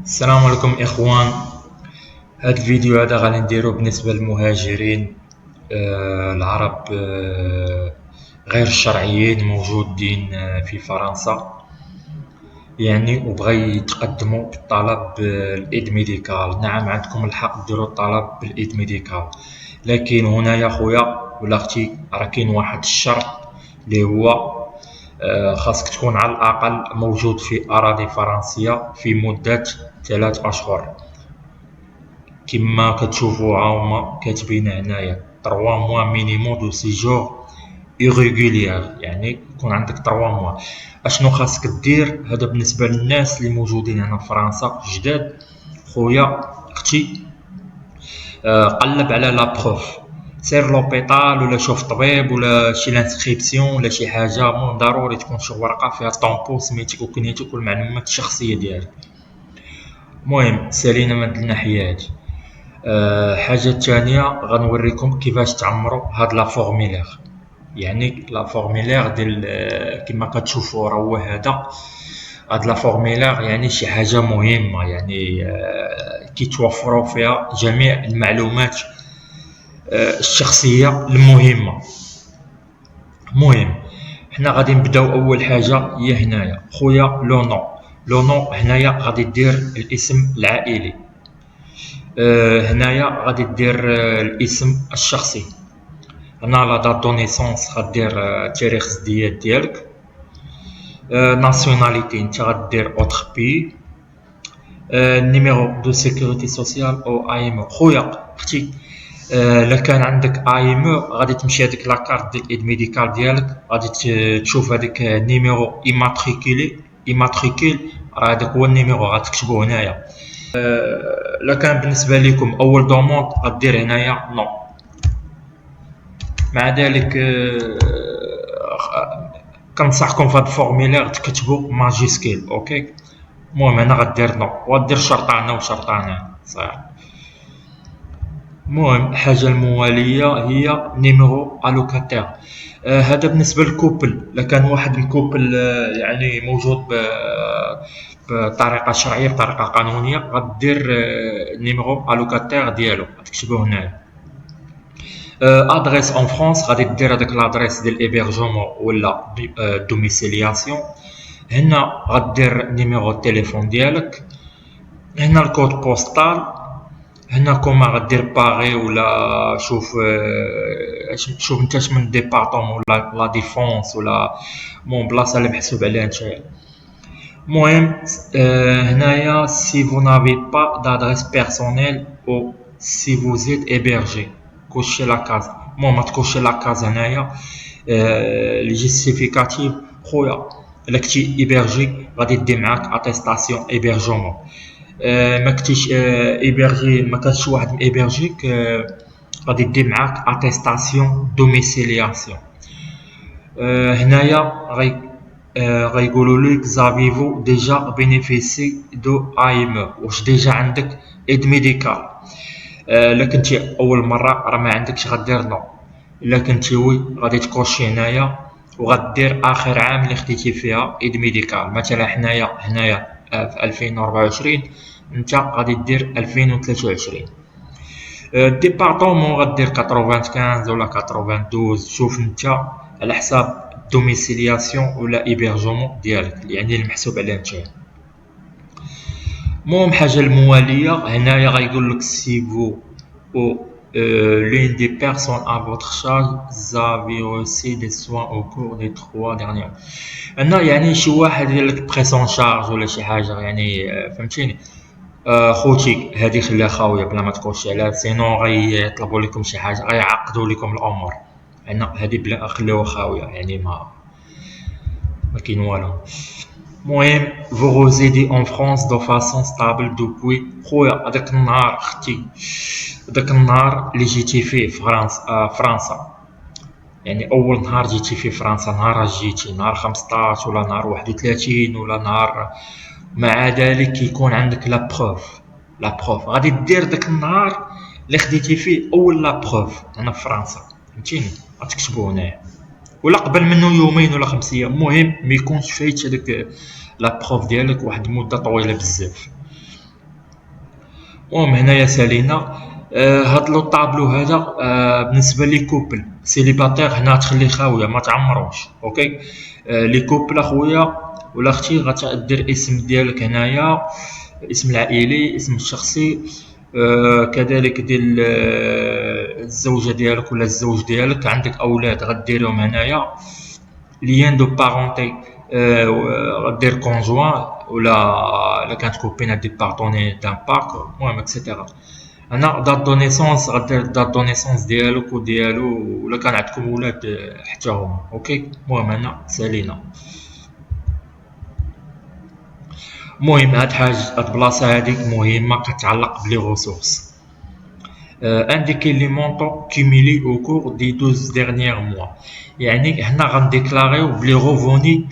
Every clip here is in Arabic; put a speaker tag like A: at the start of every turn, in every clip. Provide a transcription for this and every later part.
A: السلام عليكم إخوان. هذا الفيديو هذا غادي نديرو بالنسبة للمهاجرين العرب غير الشرعيين موجودين في فرنسا، يعني وبغى يتقدموا بالطلب بالإيد ميديكال. نعم، عندكم الحق ديروا الطلب بالإيد ميديكال، لكن هنا يا خويا ولا اختي راه كاين واحد الشرط اللي هو خاصك تكون على الأقل موجود في أراضي فرنسية في مدة 3 أشهر. كما كتشوفوا هاهما كاتبين هنايا 3 موا مينيموم دو سيجور irrégulier، يعني يكون عندك 3 موا. اشنو خاصك دير؟ هذا بالنسبة للناس اللي موجودين هنا في فرنسا جداد. خويا اختي قلب على لا بروف، سير لوبيطال ولا شوف طبيب ولا شي لانسكريبسيون ولا شي حاجة. المهم ضروري تكون شي ورقة فيها طومبو سميتك وكنيتك والمعلومات الشخصية ديالك. المهم سالينا من هاد الناحية هادي. حاجة الثانية غنوريكم كيفاش تعمروا هاد لا فورميلير، يعني لا فورميلير ديال كما كتشوفوا راه هو هذا. هاد لا فورميلير يعني شي حاجة مهمة، يعني كيتوفروا فيها جميع المعلومات الشخصية المهمة. المهم حنا غادي نبداو اول حاجة هي هنايا خويا لو نو. هنايا غادي دير الاسم العائلي، هنايا غادي دير الاسم الشخصي. هنا لا دات دو نيسونس غدير تاريخ الازدياد ديالك. ناسيوناليتي نتا غدير اوتر بي. نيميرو دو سيكوريتي سوسيال او اي ام او. خويا اختي الا كان عندك اي ام او غادي تمشي هذيك لاكارت ديال الايد ميديكال ديالك، غادي تشوف هذاك نيميرو ايماتريكول، راه هذاك هو النيميرو غتكتبوه هنايا. الا كان بالنسبه لكم اول دوموند غدير هنايا نو. مع ذلك كنصحكم في هاد الفورميلير تكتبوا ماجيسكيل، اوكي. المهم انا غدير نو وغدير شرطانه وشرطانه صحيح. المهم الحاجه المواليه هي نيميرو الوكاتير. هذا بالنسبه للكوبل. الا كان واحد الكوبل يعني موجود بطريقه شرعيه بطريقه قانونيه غدير نيميرو الوكاتير ديالو غتكتبوه هنايا. ادريس اون فرانس غادي دير هذاك لادريس ديال ايبرجمون ولا دوميسيلياسيون. هنا غدير نيميرو التليفون ديالك. هنا الكود بوستال. هنا كوما غدير باغي ولا شوف نتا من ديبارطمون ولا لا ديفونس ولا مون بلاصه اللي محسوب عليها نتايا. المهم هنايا سي فو نافي با دادريس بيرسونيل او سي فو زيت ايبرجي كوشي لا كاز. المهم ما تكوشي لا كاز هنايا لي جيستيفيكاتيف. خويا الا كنتي ايبرجي غادي دي معاك اتيستاسيون ايبرجمون. ما كنتيش ايبرجي ما كانش واحد ايبرجيك غادي دي معاك اتيستاسيون دوميسيلياسيون. هنايا غيقولوا لك زافيفو ديجا بينيفيسي دو اي ام، واش ديجا عندك ايد ميديكال. الا كنتي اول مره راه ما عندكش غدير نو. الا كنتي وي غادي تكوشي هنايا وغدير اخر عام اللي خديتي فيها ايد ميديكال. مثلا هنايا في 2024 انت غادي دير 2023. ديبارطمون غدير 95 ولا 92، شوف انت على حساب دوميسيلياسيون ولا ايبرجمون ديالك يعني المحسوب عليه نتايا. المهم حاجه المواليه هنايا غيقول لك سي فو او l'une des personnes à votre charge avez reçu des soins au cours des 3 derniers. هنا يعني شي واحد يدير لك بريسون شارج ولا شي حاجه، يعني فهمتيني. خوتي هذه خليها خاويه بلا ما تكوشي عليها، سينو غيطلبوا لكم شي حاجه غيعقدوا لكم الامور. هنا هذه بلا خليوها خاويه، يعني ما كاين والو. المهم vous résidez en France de façon stable depuis. خويا هذاك النهار اختي داك النهار اللي جيتي فيه في فرنسا، يعني اول نهار جيتي في فرنسا، نهار جيتي نهار 15 ولا نهار 31 ولا نهار، مع ذلك يكون عندك لا بروف غادي دير داك النهار اللي خديتي فيه اول لا بروف هنا في فرنسا، فهمتيني. غتكتبو هنايا ولا قبل منه يومين ولا 5 ايام. المهم ما يكونش فايت هذاك لا بروف ديالك واحد المده طويله بزاف. المهم هنايا سالينا. هاد لو طابلو هذا بالنسبه لي كوبل سيليباتير هنا تخليه خاويه ما تعمروش. اوكي. لي كوبل اخويا ولا اختي غتدير اسم ديالك هنايا، اسم العائلي، اسم الشخصي، كذلك ديال الزوجه ديالك ولا الزوج ديالك. عندك اولاد غديرهم هنايا، ليان دو بارونتي غدير كونجوان ولا كانت كوبينه دي بارطوني دان بارك، المهم اكسيتيرا. انا دات دو نيسونس غدير دات دو نيسونس ديالك وديالو ولا كان عندكم ولاد حتى هما. اوكي. المهم هنا سالينا. المهم هاد البلاصه هادي مهمه كتعلق بلي ريسورس. indiquer les montants cumulés au cours des 12 derniers mois. يعني هنا غنديكلاغيو بلي روفوني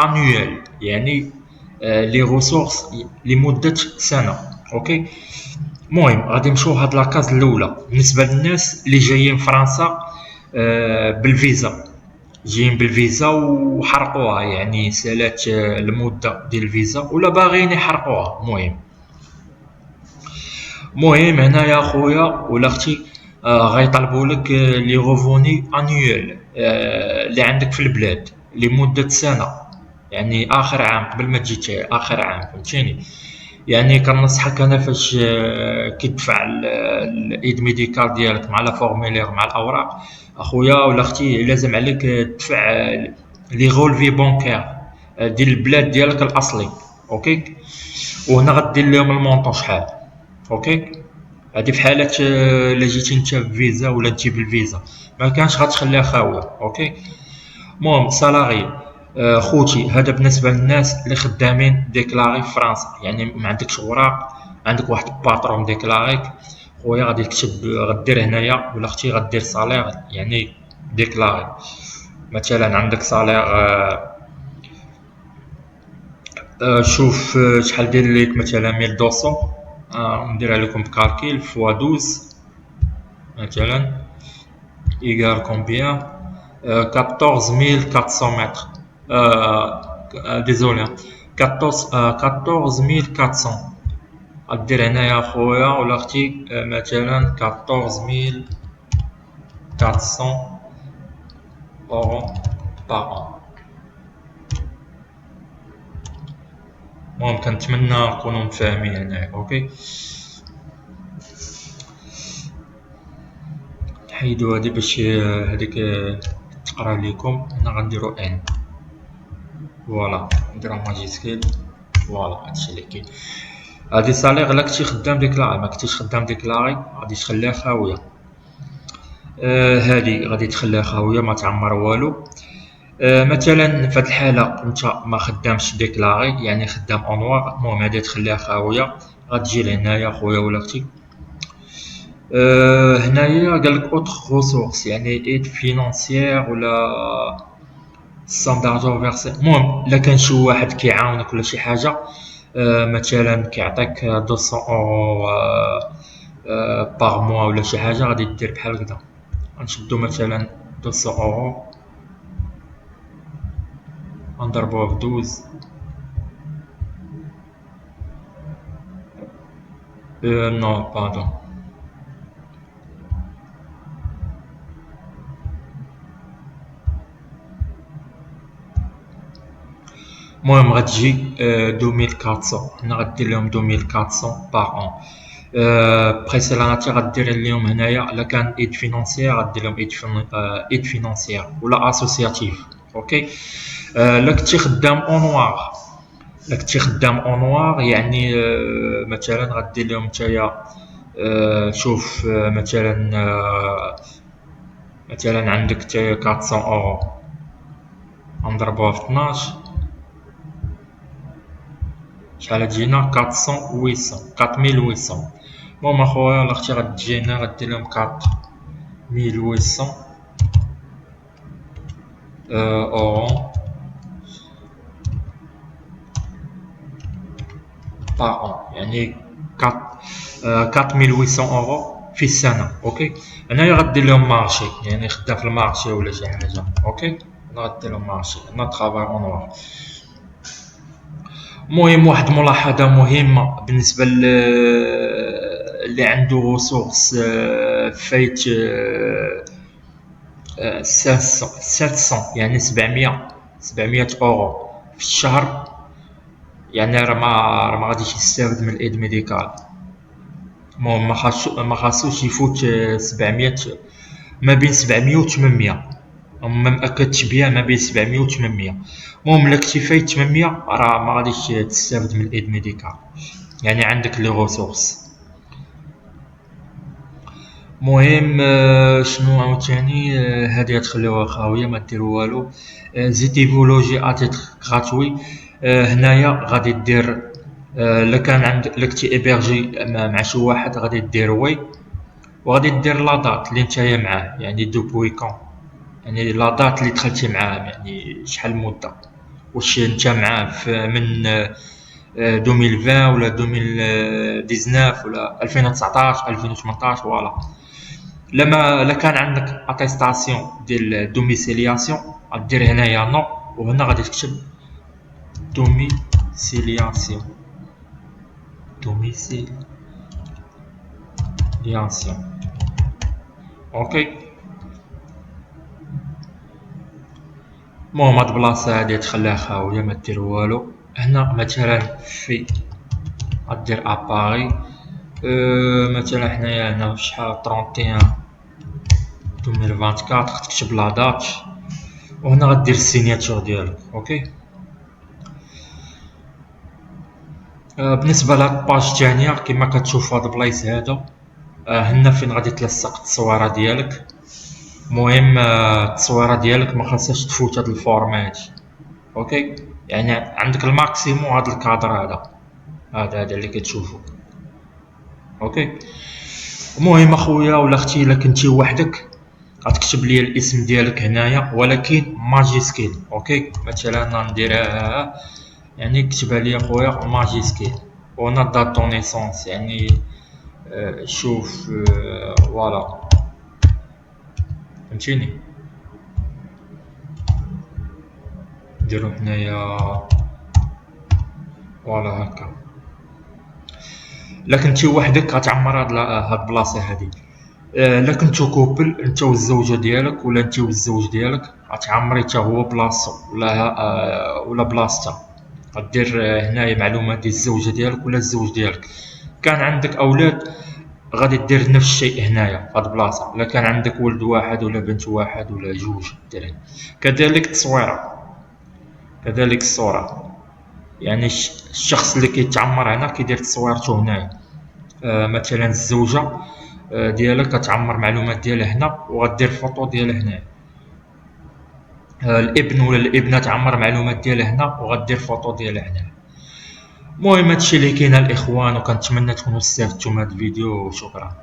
A: انويل، يعني لي ريسورس لمده سنه. اوكي. المهم غادي نمشيو هاد لاكاز الاولى بالنسبه للناس اللي جايين فرنسا بالفيزا، جايين بالفيزا وحرقوها، يعني سالات المده ديال الفيزا ولا باغيين يحرقوها. المهم هنايا خويا ولا اختي غيطلبوا لك لي روفوني انويل اللي عندك في البلاد لمده سنه، يعني اخر عام قبل ما تجي اخر عام، فهمتيني. يعني كنصحك انا فاش كتدفع الايد ميديكال ديالك مع لا فورمولير مع الاوراق اخويا ولا اختي، لازم عليك تدفع لي غولفي بونكير ديال البلاد ديالك الاصلي. اوكي. وهنا غدير لهم المونطون شحال. اوكي. هادي في حاله الا جيتي انت بفيزا ولا تجي بالفيزا ما كانش غتخليها خاويه. اوكي. المهم سالاري خوتي هذا بالنسبه للناس اللي خدامين ديكلاري في فرنسا، يعني ما عندكش اوراق، عندك واحد الباترون ديكلاريك خويا، غادي تكتب غدير هنايا ولا اختي غدير صالير يعني ديكلاري. مثلا عندك صالير شوف شحال داير ليك، مثلا 1200 نديرها لكم بكالكيل فوا 12 مثلا ايغال كومبيان 14400 متر. ديزولي 14400 غدير هنايا اخويا ولا اختي مثلا 14400 اورو باغ ان. المهم كنتمنى نكونوا متفاهمين هنايا. اوكي. نحيدو هادي باش هاديك تقرا لكم. هنا غنديرو ان فوالا، نديرو ماجيسكيل فوالا، هادشي اللي كاين. هادي صالير الا كنتي خدام ديكلاري، ما كنتيش خدام ديكلاري غادي تخليها خاويه. هادي غادي تخليها خاويه ما تعمر والو. مثلا في هاد الحاله انت ما خدامش ديكلاري، يعني خدام اونوار، المهم هادي تخليها خاويه. غتجي لهنايا خويا ولا اختي. هنايا قالك اوتر ريسورس، يعني ايد فينانسيير ولا سام دارجون فيرسي. المهم الا كان شي واحد كيعاونك ولا شي حاجه، مثلا كيعطيك 200 اورو باغ موا ولا شي حاجه، غادي دير بحال هكذا. غنشدو مثلا 200 اورو غنضربوها ب 12 نو باردون. المهم غتجي 2400. هنا غدير لهم 2400 باغ ان. بريسيلاناتي غدير لهم هنايا الا كان ايد فينانسيير غدير لهم ايد فينانسيير ولا اسوسياتيف. اوكي. الا كنتي خدام اونوار، الا كنتي خدام اونوار يعني مثلا غدير لهم نتايا شوف مثلا عندك نتايا 400 اورو غنضربوها في 12 شحال تجينا 4800. المهم اخويا ولا اختي غتجينا غدير لهم 4800 اورو باغ ان، يعني 4800 اورو في السنه. اوكي. هنايا غدير لهم مارشي، يعني خدام في المارشي ولا شي حاجه. اوكي. هنا غدير لهم مارشي، هنا ترافاي اونوار. المهم واحد الملاحظة مهمة بالنسبة اللي عنده ريسورس فايت 700 يعني 700 أورو في الشهر، يعني راه ما غاديش يستافد من الايد ميديكال. المهم ما خاصوش يفوت 700، ما بين 700 و 800. ما مأكدتش بيها، ما بين 700 و 800. المهم الا كنتي فايت 800 راه ما غاديش تستافد من الايد ميديكال، يعني عندك لي ريسورس. المهم شنو عاوتاني، هادي غتخليوها خاويه ما ديرو والو. زيتيفولوجي اتيتر غراتوي. هنايا غادي دير الا كان عندك الا كنتي ايبرجي مع شي واحد غادي دير وي، وغادي دير لا دات اللي نتايا معاه، يعني دوبوي كون، يعني لا دات اللي دخلتي معاه، يعني شحال المده، واش نتا معاه من 2020 ولا 2019 ولا 2019 2018. فوالا لما كان عندك اتيستاسيون ديال دوميسيلياسيون غدير هنايا نو، وهنا غادي تكتب دوميسيلياسيون. اوكي. المهم هاد البلاصة هادي تخليها خاوية ما دير والو. هنا مثلا في غدير اباري، مثلا حنايا هنا في شحال 31 2024 تكتب لا دات، وهنا غدير السيناتور ديالك. اوكي. بالنسبة لهاد الباج الثانية كما كتشوف هاد البلايص هادو، هنا فين غادي تلصق التصويرة ديالك. المهم التصويرة ديالك ما خاصهاش تفوت هاد الفورمات. اوكي، يعني عندك الماكسيموم هاد الكادر هذا اللي كتشوفو. اوكي. المهم اخويا ولا اختي الا كنتي وحدك غتكتب لي الاسم ديالك هنايا ولكن ماجيسكيل. اوكي، مثلا نديرها يعني كتبها لي اخويا ماجيسكيل، وهنا دات دو نيسونس يعني شوف فوالا فهمتيني. نديرو هنايا فوالا هكا. الا كنتي وحدك غتعمر هاد البلاصه هادي. الا كنتو كوبل انت والزوجه ديالك ولا انت والزوج ديالك غتعمري حتى هو بلاصتو ولا بلاصتها. غدير هنايا معلومات ديال الزوجه ديالك ولا الزوج ديالك. كان عندك اولاد غادي دير نفس الشيء هنايا في هاد البلاصه. الا كان عندك ولد واحد ولا بنت واحد ولا جوج ديرها. كذلك التصويره، كذلك الصوره، يعني الشخص اللي كيتعمر هنا كيدير تصويرته هنايا. مثلا الزوجه ديالك كتعمر معلومات ديالها هنا وغدير فوطو ديالها هنا. الابن ولا الابنه تعمر معلومات ديالها هنا وغدير فوطو ديالها هنا. المهم هادشي اللي كاين الاخوان، وكنتمنى تكونوا استفدتوا من هذا الفيديو، وشكرا.